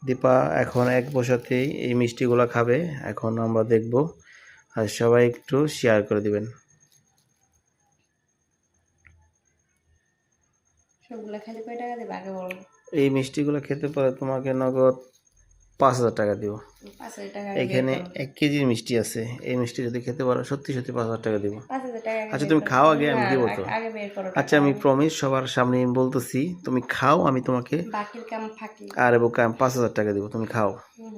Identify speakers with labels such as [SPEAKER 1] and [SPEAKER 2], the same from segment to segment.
[SPEAKER 1] দীপা এখন এক বসাতেই এই মিষ্টিগুলো খাবে। এখন আমরা দেখব, আর সবাই একটু শেয়ার করে দিবেন।
[SPEAKER 2] সবগুলা খালি কয় টাকা দেবে আগে বলো?
[SPEAKER 1] এই মিষ্টিগুলো খেতে পারে তোমাকে নগদ 5,000 টাকা দিব।
[SPEAKER 2] 5,000 টাকা
[SPEAKER 1] এখানে 1 কেজির মিষ্টি আছে, এই মিষ্টি যদি খেতে পারো সত্যি সত্যি 5,000 টাকা দিব।
[SPEAKER 2] 5,000 টাকা আগে
[SPEAKER 1] আচ্ছা
[SPEAKER 2] বের
[SPEAKER 1] তুমি
[SPEAKER 2] করো।
[SPEAKER 1] খাও আগে, আমি
[SPEAKER 2] না
[SPEAKER 1] দিব
[SPEAKER 2] না,
[SPEAKER 1] তো।
[SPEAKER 2] আগে বের করো
[SPEAKER 1] আচ্ছা
[SPEAKER 2] টাকা।
[SPEAKER 1] আমি প্রমিস সবার সামনে আমি বলতেছি, তুমি খাও, আমি তোমাকে
[SPEAKER 2] বাকির কাম ফাঁকি।
[SPEAKER 1] আর বোকা 5,000 টাকা দিব, তুমি খাও।
[SPEAKER 2] হুম।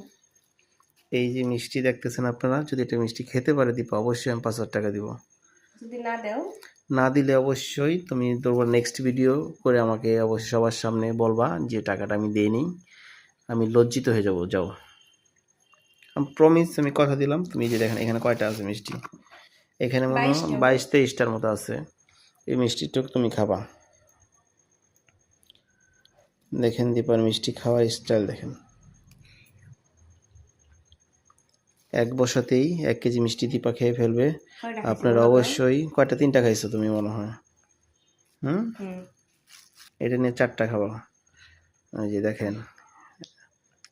[SPEAKER 1] এই যে মিষ্টি দেখতেছেন আপনারা, যদি এটা মিষ্টি খেতে পারে দীপা, অবশ্যই আমি 5,000 টাকা দিব।
[SPEAKER 2] যদি না দাও?
[SPEAKER 1] না দিলে অবশ্যই তুমি তোমার নেক্সট ভিডিও করে আমাকে অবশ্যই সবার সামনে বলবা যে টাকাটা আমি দেইনি, আমি লজ্জিত হয়ে যাব। যাও, আমি প্রমিস, আমি কথা দিলাম। তুমি যে দেখেন এখানে কয়টা আছে মিষ্টি, এখানে মনে হয়
[SPEAKER 2] 22টা।
[SPEAKER 1] 22-23টার মতো আছে। এই মিষ্টিটুকু তুমি খাবা। দেখেন দীপার মিষ্টি খাওয়ার স্টাইল দেখেন। এক বসাতেই 1 কেজি মিষ্টি দীপা খেয়ে ফেলবে।
[SPEAKER 2] কয়টা খাইছি
[SPEAKER 1] আপনারা
[SPEAKER 2] বলো তো?
[SPEAKER 1] অবশ্যই কয়টা, 3টা খাইছো তুমি মনে হয়। হুম,
[SPEAKER 2] হুম।
[SPEAKER 1] এটা নিয়ে 4টা খাবা। এই যে দেখেন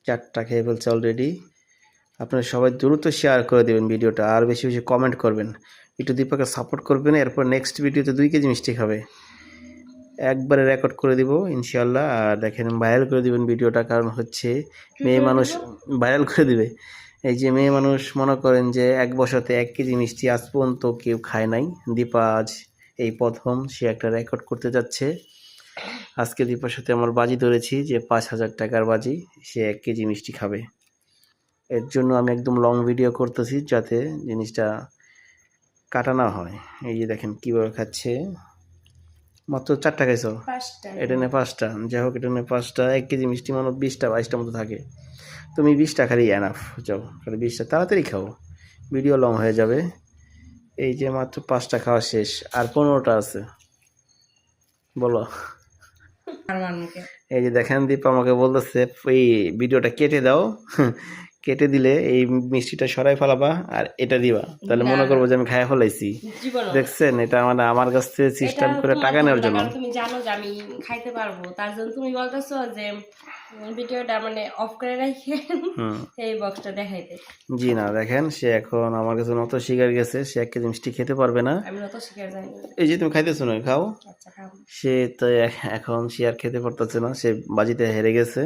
[SPEAKER 1] 4টা খেয়ে ফেলছে অলরেডি। আপনারা সবাই দ্রুত শেয়ার করে দেবেন ভিডিওটা, আর বেশি বেশি কমেন্ট করবেন, একটু দীপাকে সাপোর্ট করবেন। এরপর নেক্সট ভিডিওতে 2 কেজি মিষ্টি খাবে, একবারে রেকর্ড করে দিব ইনশাল্লাহ। আর দেখেন ভাইরাল করে দিবেন ভিডিওটা, কারণ হচ্ছে
[SPEAKER 2] কি
[SPEAKER 1] মেয়ে
[SPEAKER 2] করে
[SPEAKER 1] মানুষ
[SPEAKER 2] দিব?
[SPEAKER 1] ভাইরাল করে দিবে। এই যে মেয়ে মানুষ মনে করেন যে এক বসাতে 1 কেজি মিষ্টি আজ পর্যন্ত কেউ খায় নাই, দীপা আজ এই প্রথম সে একটা রেকর্ড করতে যাচ্ছে। আজকে দীপার সাথে আমার বাজি ধরেছি যে 5,000 টাকার বাজি, সে 1 কেজি মিষ্টি খাবে। এর জন্য আমি একদম লং ভিডিও করতেছি যাতে জিনিসটা কাটা না হয়। এই যে দেখেন কীভাবে খাচ্ছে, মাত্র 4টা খাইছো,
[SPEAKER 2] 5টা।
[SPEAKER 1] এটা নিয়ে 5টা। যাই হোক, এটা নিয়ে 5টা, 1 কেজি মিষ্টি মানে 20টা-22টা মতো থাকে। তুমি 20টা খালি এনাফ, যাও খালি 20টা, তাড়াতাড়ি খাও, ভিডিও লং হয়ে যাবে। এই যে মাত্র 5টা খাওয়া শেষ, আর 15টা আছে, বলো।
[SPEAKER 2] আর মানুকে।
[SPEAKER 1] এই যে দেখেন দীপা আমাকে বলতেছে এই ভিডিওটা কেটে দাও, কেটে দিলে এই মিষ্টিটা সরাই ফেলাবা আর এটা দিবা, তাহলে
[SPEAKER 2] না
[SPEAKER 1] মনে
[SPEAKER 2] না,
[SPEAKER 1] করবো যে আমি খাইয়া ফেলাইছি।
[SPEAKER 2] জীবনও না।
[SPEAKER 1] দেখছেন, এটা মানে আমার কাছ থেকে
[SPEAKER 2] এটা
[SPEAKER 1] সিস্টেম করে
[SPEAKER 2] তোমার
[SPEAKER 1] টাকা
[SPEAKER 2] ভুল
[SPEAKER 1] নেওয়ার
[SPEAKER 2] না,
[SPEAKER 1] জন্য।
[SPEAKER 2] কারণ তুমি জানো যে আমি খাইতে পারবো, তার জন্য তুমি বলতেছো যে ভিডিওটা মানে অফ করে রেখে
[SPEAKER 1] হুম,
[SPEAKER 2] এই বক্সটা দেখাইতে।
[SPEAKER 1] জি না, দেখেন সে এখন আমার কাছে নত শিকার গেছে, সে 1 কেজি মিষ্টি খেতে পারবে না।
[SPEAKER 2] আমি অত শিকার যাই না।
[SPEAKER 1] এই যে তুমি খাইতেছো না, খাও।
[SPEAKER 2] আচ্ছা খাবো।
[SPEAKER 1] সে তো এখন সে আর খেতে পারতেছে না, সে বাজিতে হেরে গেছে।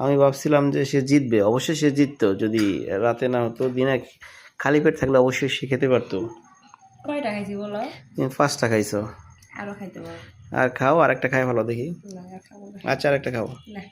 [SPEAKER 1] আমি ভাবছিলাম যে সে জিতবে, অবশ্যই সে জিততো যদি রাতে না হতো, দিনে খালি পেট থাকলে অবশ্যই সে খেতে পারতো।
[SPEAKER 2] কয়টা খাইছি বলো?
[SPEAKER 1] তুমি 5টা খাইছো,
[SPEAKER 2] আরো খাইতে পারো।
[SPEAKER 1] আর খাও, আর একটা খাই ভালো দেখি।
[SPEAKER 2] না আর খাবো না।
[SPEAKER 1] আচ্ছা আর একটা খাও।
[SPEAKER 2] না।